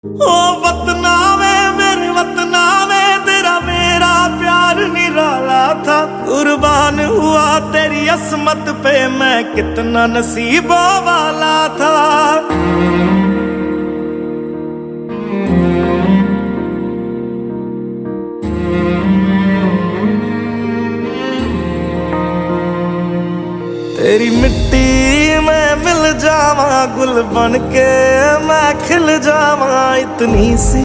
ओ वतना वे मेरे वतना वे तेरा मेरा प्यार निराला था। कुर्बान हुआ तेरी असमत पे मैं कितना नसीबों वाला था। तेरी मिट्टी में मिल जावा गुल बन के मैं खिल जावा इतनी सी